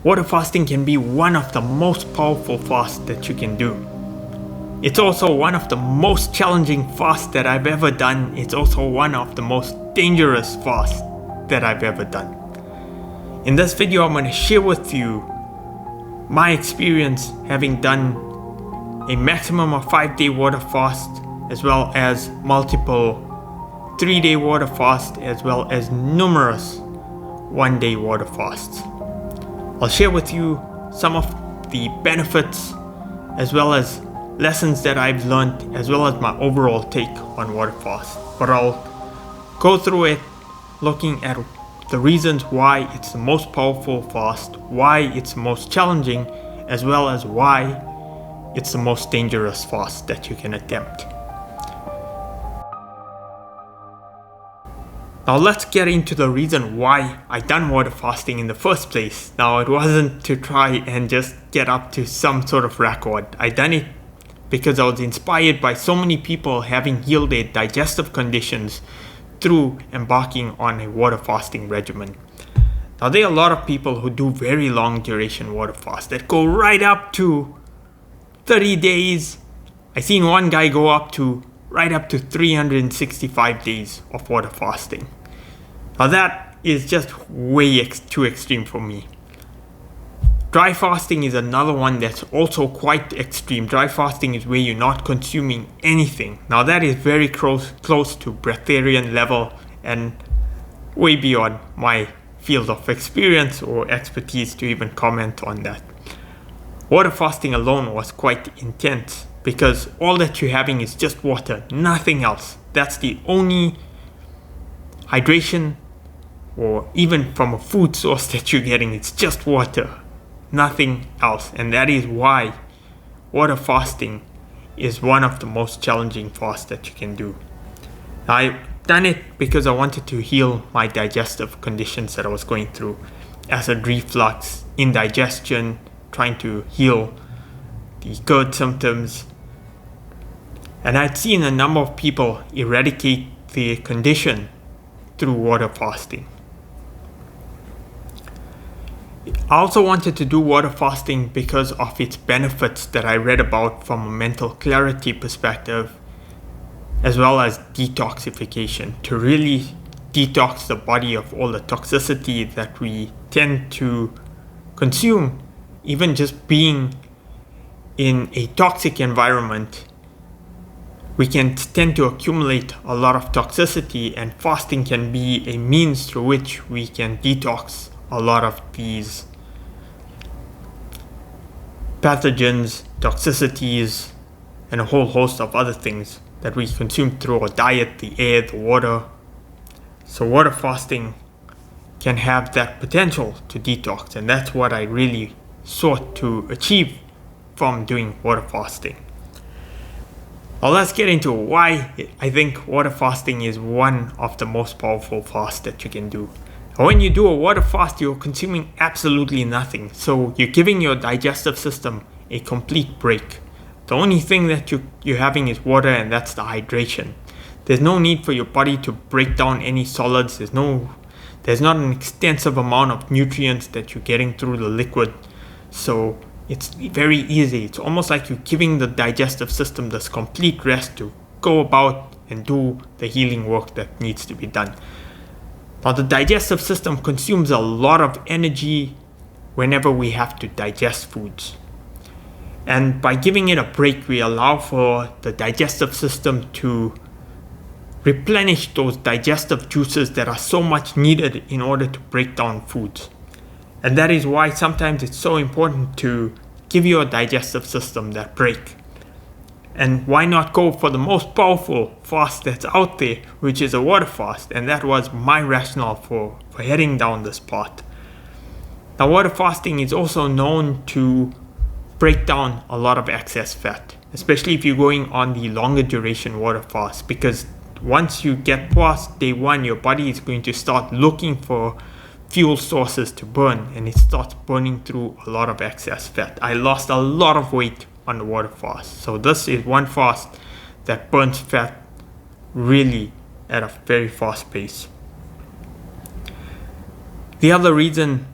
Water fasting can be one of the most powerful fasts that you can do. It's also one of the most challenging fasts that I've ever done. It's also one of the most dangerous fasts that I've ever done. In this video, I'm going to share with you my experience having done a maximum of 5-day water fast, as well as multiple 3-day water fast, as well as numerous 1-day water fasts. I'll share with you some of the benefits as well as lessons that I've learned, as well as my overall take on water fast. But I'll go through it looking at the reasons why it's the most powerful fast, why it's the most challenging, as well as why it's the most dangerous fast that you can attempt. Now let's get into the reason why I done water fasting in the first place. Now it wasn't to try and just get up to some sort of record. I done it because I was inspired by so many people having healed their digestive conditions through embarking on a water fasting regimen. Now there are a lot of people who do very long duration water fasts that go right up to 30 days. I seen one guy go right up to 365 days of water fasting. Now that is just way too extreme for me. Dry fasting is another one that's also quite extreme. Dry fasting is where you're not consuming anything. Now that is very close to breatharian level and way beyond my field of experience or expertise to even comment on that. Water fasting alone was quite intense because all that you're having is just water, nothing else. That's the only hydration or even from a food source that you're getting. It's just water, nothing else. And that is why water fasting is one of the most challenging fasts that you can do. I've done it because I wanted to heal my digestive conditions that I was going through, acid reflux, indigestion, trying to heal the GERD symptoms. And I'd seen a number of people eradicate their condition through water fasting. I also wanted to do water fasting because of its benefits that I read about from a mental clarity perspective, as well as detoxification, to really detox the body of all the toxicity that we tend to consume. Even just being in a toxic environment, we can tend to accumulate a lot of toxicity, and fasting can be a means through which we can detox a lot of these pathogens, toxicities, and a whole host of other things that we consume through our diet, the air, the water. So water fasting can have that potential to detox, and that's what I really sought to achieve from doing water fasting. Now let's get into why I think water fasting is one of the most powerful fasts that you can do. When you do a water fast, you're consuming absolutely nothing. So you're giving your digestive system a complete break. The only thing that you're having is water, and that's the hydration. There's no need for your body to break down any solids. There's not an extensive amount of nutrients that you're getting through the liquid. So it's very easy. It's almost like you're giving the digestive system this complete rest to go about and do the healing work that needs to be done. Now the digestive system consumes a lot of energy whenever we have to digest foods. And by giving it a break, we allow for the digestive system to replenish those digestive juices that are so much needed in order to break down foods. And that is why sometimes it's so important to give your digestive system that break. And why not go for the most powerful fast that's out there, which is a water fast? And that was my rationale for heading down this path. Now, water fasting is also known to break down a lot of excess fat, especially if you're going on the longer duration water fast, because once you get past day one, your body is going to start looking for fuel sources to burn, and it starts burning through a lot of excess fat. I lost a lot of weight on the water fast. So this is one fast that burns fat really at a very fast pace. The other reason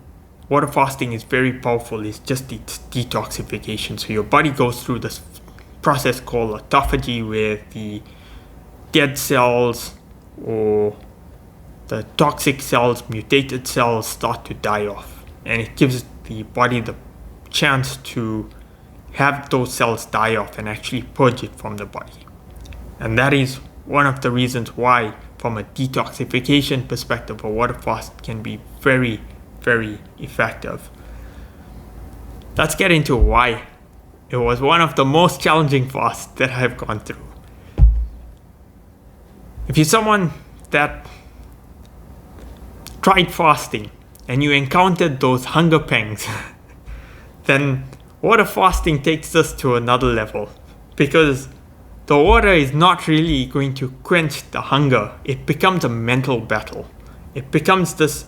water fasting is very powerful is just its detoxification. So your body goes through this process called autophagy, where the dead cells or the toxic cells, mutated cells, start to die off, and it gives the body the chance to have those cells die off and actually purge it from the body. And that is one of the reasons why, from a detoxification perspective, a water fast can be very, very effective. Let's get into why it was one of the most challenging fasts that I've gone through. If you're someone that tried fasting and you encountered those hunger pangs, then water fasting takes us to another level, because the water is not really going to quench the hunger. It becomes a mental battle. It becomes this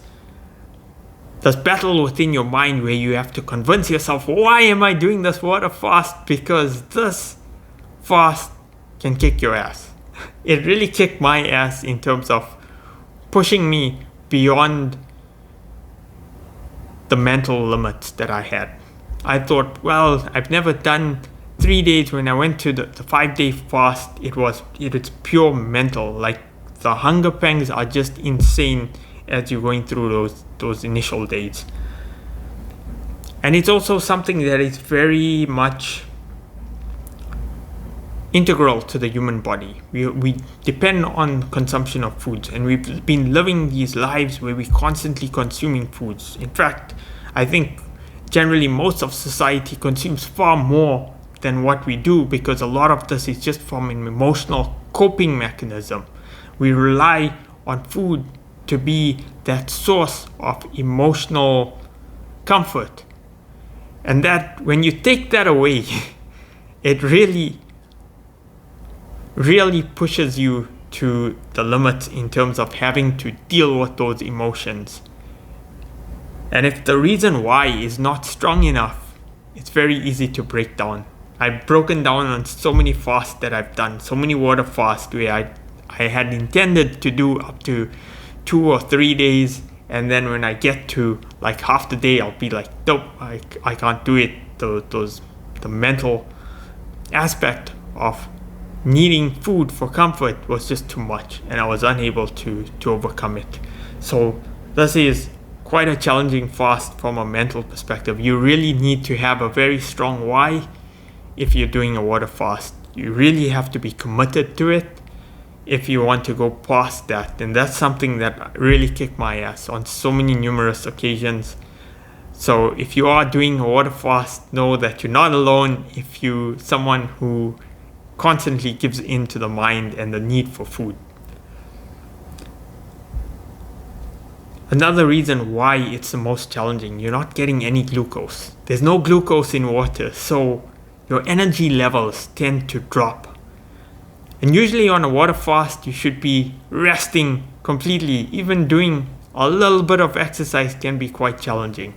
battle within your mind where you have to convince yourself, why am I doing this water fast? Because this fast can kick your ass. It really kicked my ass in terms of pushing me beyond the mental limits that I had. I thought, well, I've never done 3 days. When I went to the 5-day fast, it's pure mental. Like, the hunger pangs are just insane as you're going through those initial days. And it's also something that is very much integral to the human body. We depend on consumption of foods, and we've been living these lives where we're constantly consuming foods. In fact, I think generally most of society consumes far more than what we do, because a lot of this is just from an emotional coping mechanism. We rely on food to be that source of emotional comfort. And that, when you take that away, it really pushes you to the limit in terms of having to deal with those emotions. And if the reason why is not strong enough, it's very easy to break down. I've broken down on so many fasts that I've done, so many water fasts where I had intended to do up to 2 or 3 days, and then when I get to like half the day, I'll be like, nope, I can't do it. The mental aspect of needing food for comfort was just too much, and I was unable to overcome it. So this is quite a challenging fast from a mental perspective. You really need to have a very strong why if you're doing a water fast. You really have to be committed to it if you want to go past that. And that's something that really kicked my ass on so many numerous occasions. So if you are doing a water fast, know that you're not alone if you're someone who constantly gives in to the mind and the need for food. Another reason why it's the most challenging, you're not getting any glucose. There's no glucose in water, so your energy levels tend to drop. And usually on a water fast, you should be resting completely. Even doing a little bit of exercise can be quite challenging.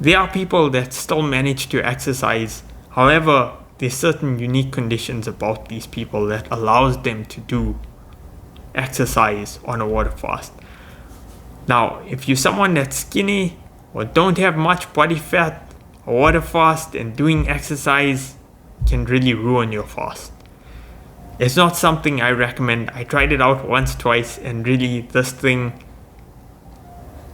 There are people that still manage to exercise. However, there's certain unique conditions about these people that allows them to do exercise on a water fast. Now, if you're someone that's skinny or don't have much body fat, a water fast and doing exercise can really ruin your fast. It's not something I recommend. I tried it out once, twice, and really this thing,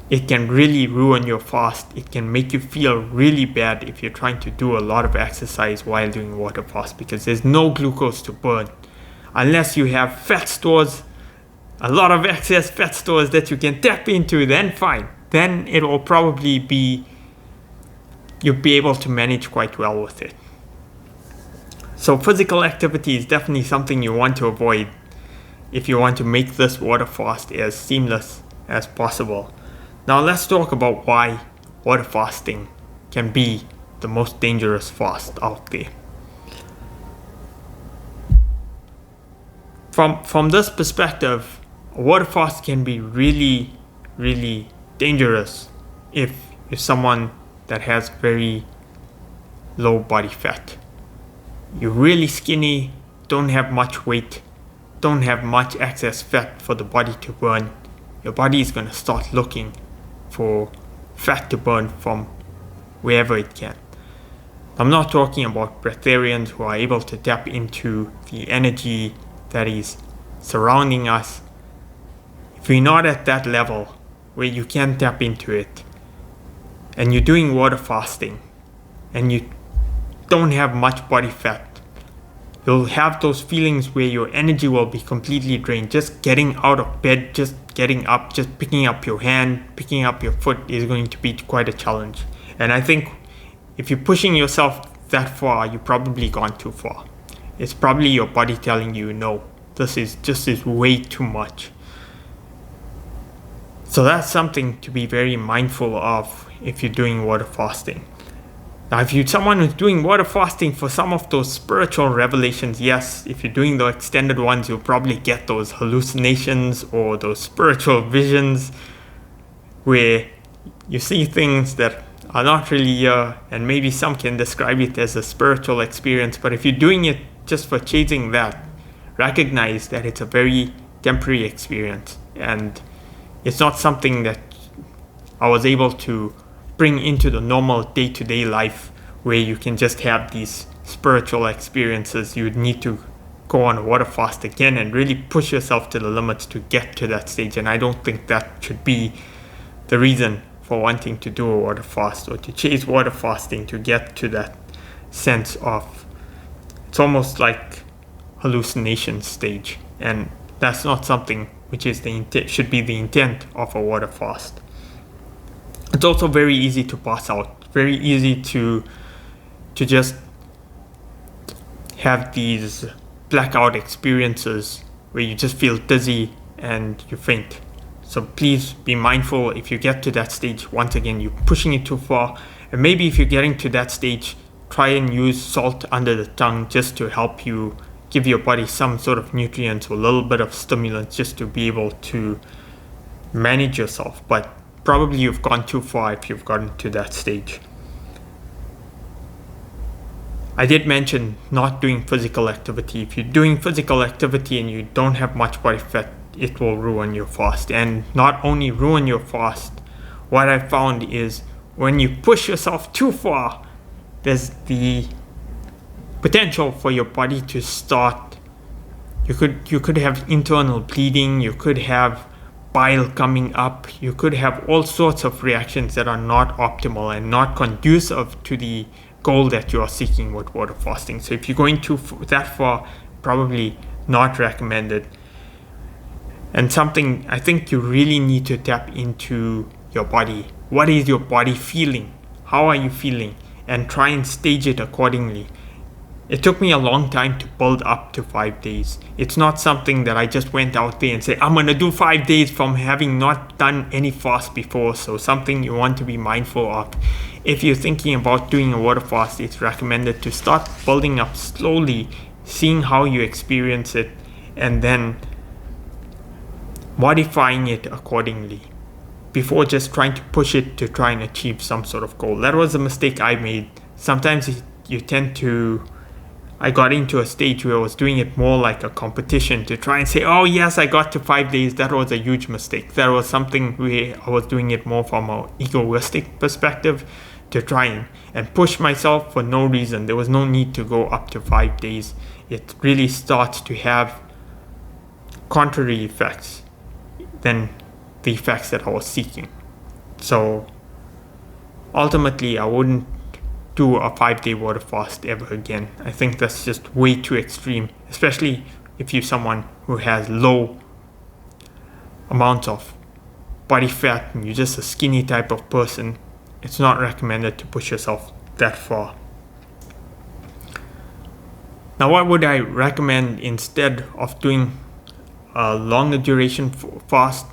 it can really ruin your fast. It can make you feel really bad if you're trying to do a lot of exercise while doing water fast, because there's no glucose to burn. Unless you have fat stores, a lot of excess fat stores that you can tap into, then fine. Then it will probably be, you'll be able to manage quite well with it. So physical activity is definitely something you want to avoid if you want to make this water fast as seamless as possible. Now let's talk about why water fasting can be the most dangerous fast out there. From this perspective, a water fast can be really, really dangerous if you're someone that has very low body fat. You're really skinny, don't have much weight, don't have much excess fat for the body to burn. Your body is going to start looking for fat to burn from wherever it can. I'm not talking about breatharians who are able to tap into the energy that is surrounding us. If you're not at that level where you can tap into it, and you're doing water fasting, and you don't have much body fat, you'll have those feelings where your energy will be completely drained. Just getting out of bed, just getting up, just picking up your hand, picking up your foot is going to be quite a challenge. And I think if you're pushing yourself that far, you've probably gone too far. It's probably your body telling you, no, this is way too much. So that's something to be very mindful of if you're doing water fasting. Now, if you're someone who's doing water fasting for some of those spiritual revelations, yes, if you're doing the extended ones, you'll probably get those hallucinations or those spiritual visions where you see things that are not really here, and maybe some can describe it as a spiritual experience. But if you're doing it just for chasing that, recognize that it's a very temporary experience, and it's not something that I was able to bring into the normal day-to-day life where you can just have these spiritual experiences. You would need to go on a water fast again and really push yourself to the limits to get to that stage. And I don't think that should be the reason for wanting to do a water fast or to chase water fasting, to get to that sense of, it's almost like hallucination stage. And that's not something which is the intent, should be the intent of a water fast. It's also very easy to pass out, very easy to just have these blackout experiences where you just feel dizzy and you faint. So please be mindful if you get to that stage. Once again, you're pushing it too far. And maybe if you're getting to that stage, try and use salt under the tongue just to help you give your body some sort of nutrients or a little bit of stimulants just to be able to manage yourself. But probably you've gone too far if you've gotten to that stage. I did mention not doing physical activity. If you're doing physical activity and you don't have much body fat, it will ruin your fast. And not only ruin your fast, what I found is when you push yourself too far, there's the potential for your body to start, you could have internal bleeding, you could have bile coming up, you could have all sorts of reactions that are not optimal and not conducive to the goal that you are seeking with water fasting. So if you're going that far, probably not recommended. And something I think you really need to tap into your body. What is your body feeling? How are you feeling? And try and stage it accordingly. It took me a long time to build up to 5 days. It's not something that I just went out there and said, I'm going to do 5 days from having not done any fast before. So something you want to be mindful of. If you're thinking about doing a water fast, it's recommended to start building up slowly, seeing how you experience it, and then modifying it accordingly before just trying to push it to try and achieve some sort of goal. That was a mistake I made. Sometimes I got into a stage where I was doing it more like a competition to try and say, oh yes, I got to 5 days. That was a huge mistake. That was something where I was doing it more from an egoistic perspective to try and push myself for no reason. There was no need to go up to 5 days. It really starts to have contrary effects than the effects that I was seeking. So ultimately, I wouldn't do a 5-day water fast ever again. I think that's just way too extreme, especially if you're someone who has low amounts of body fat and you're just a skinny type of person. It's not recommended to push yourself that far. Now, what would I recommend instead of doing a longer duration fast?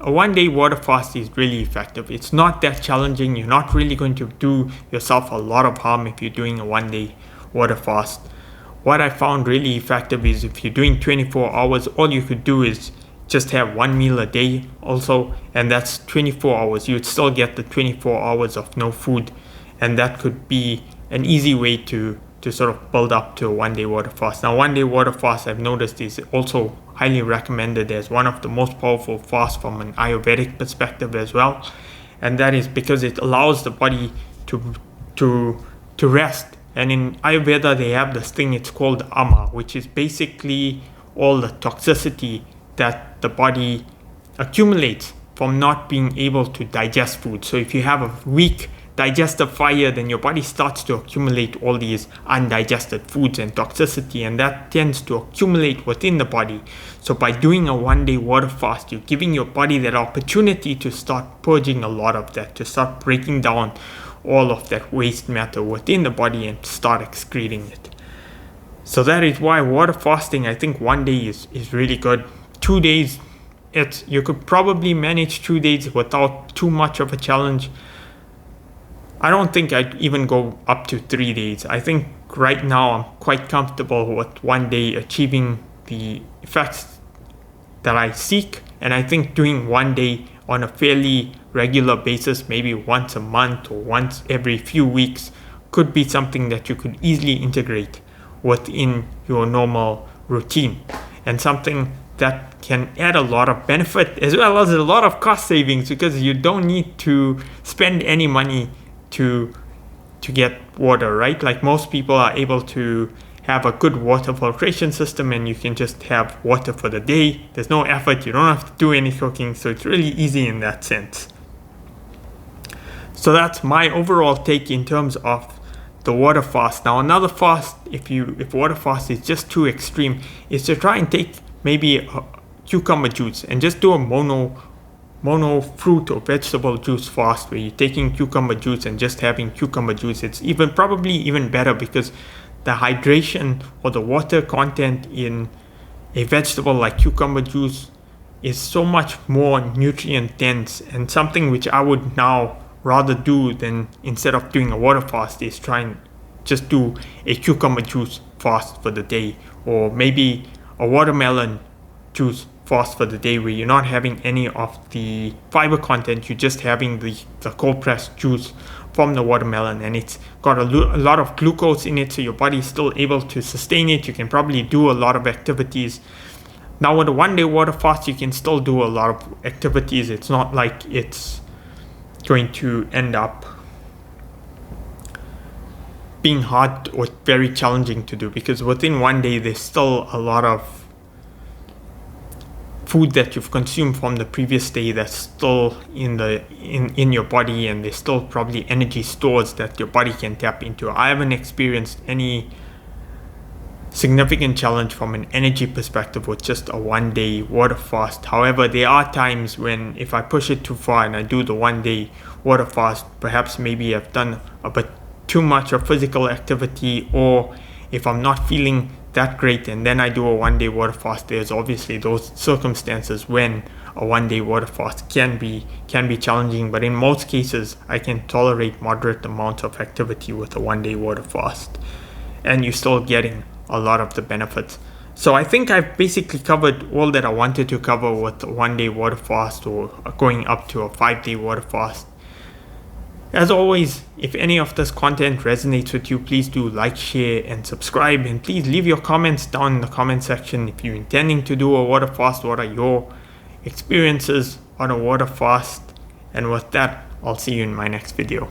A 1-day water fast is really effective. It's not that challenging. You're not really going to do yourself a lot of harm if you're doing a 1-day water fast. What I found really effective is if you're doing 24 hours, all you could do is just have one meal a day also, and that's 24 hours. You'd still get the 24 hours of no food, and that could be an easy way to sort of build up to a 1-day water fast. Now, 1-day water fast, I've noticed, is also highly recommended as one of the most powerful fasts from an Ayurvedic perspective as well. and that is because it allows the body to rest. And in Ayurveda they have this thing, it's called ama, which is basically all the toxicity that the body accumulates from not being able to digest food. So if you have a weak digestive fire, then your body starts to accumulate all these undigested foods and toxicity, and that tends to accumulate within the body. So by doing a 1-day water fast, you're giving your body that opportunity to start purging a lot of that, to start breaking down all of that waste matter within the body and start excreting it. So that is why water fasting, I think 1 day is really good. 2 days, you could probably manage 2 days without too much of a challenge. I don't think I'd even go up to 3 days. I think right now I'm quite comfortable with 1 day achieving the effects that I seek. And I think doing 1 day on a fairly regular basis, maybe once a month or once every few weeks, could be something that you could easily integrate within your normal routine, and something that can add a lot of benefit as well as a lot of cost savings, because you don't need to spend any money to get water, right? Like most people are able to have a good water filtration system and you can just have water for the day. There's no effort, you don't have to do any cooking, so it's really easy in that sense. So that's my overall take in terms of the water fast. Now another fast, if water fast is just too extreme, is to try and take maybe a cucumber juice and just do a mono fruit or vegetable juice fast, where you're taking cucumber juice and just having cucumber juice. It's probably even better because the hydration or the water content in a vegetable like cucumber juice is so much more nutrient dense, and something which I would now rather do than, instead of doing a water fast, is try and just do a cucumber juice fast for the day, or maybe a watermelon juice fast for the day, where you're not having any of the fiber content, you're just having the cold pressed juice from the watermelon, and it's got a lot of glucose in it, so your body is still able to sustain it. You can probably do a lot of activities. Now with a 1 day water fast, you can still do a lot of activities. It's not like it's going to end up being hard or very challenging to do, because within 1 day there's still a lot of food that you've consumed from the previous day that's still in your body, and there's still probably energy stores that your body can tap into. I haven't experienced any significant challenge from an energy perspective with just a 1 day water fast. However, there are times when if I push it too far and I do the 1 day water fast, perhaps maybe I've done a bit too much of physical activity, or if I'm not feeling that great and then I do a 1 day water fast, there's obviously those circumstances when a 1 day water fast can be challenging. But in most cases I can tolerate moderate amounts of activity with a 1 day water fast, and you're still getting a lot of the benefits. So I think I've basically covered all that I wanted to cover with a 1 day water fast, or going up to a 5 day water fast. As always, if any of this content resonates with you, please do like, share, and subscribe. And please leave your comments down in the comment section. If you're intending to do a water fast, what are your experiences on a water fast? And with that, I'll see you in my next video.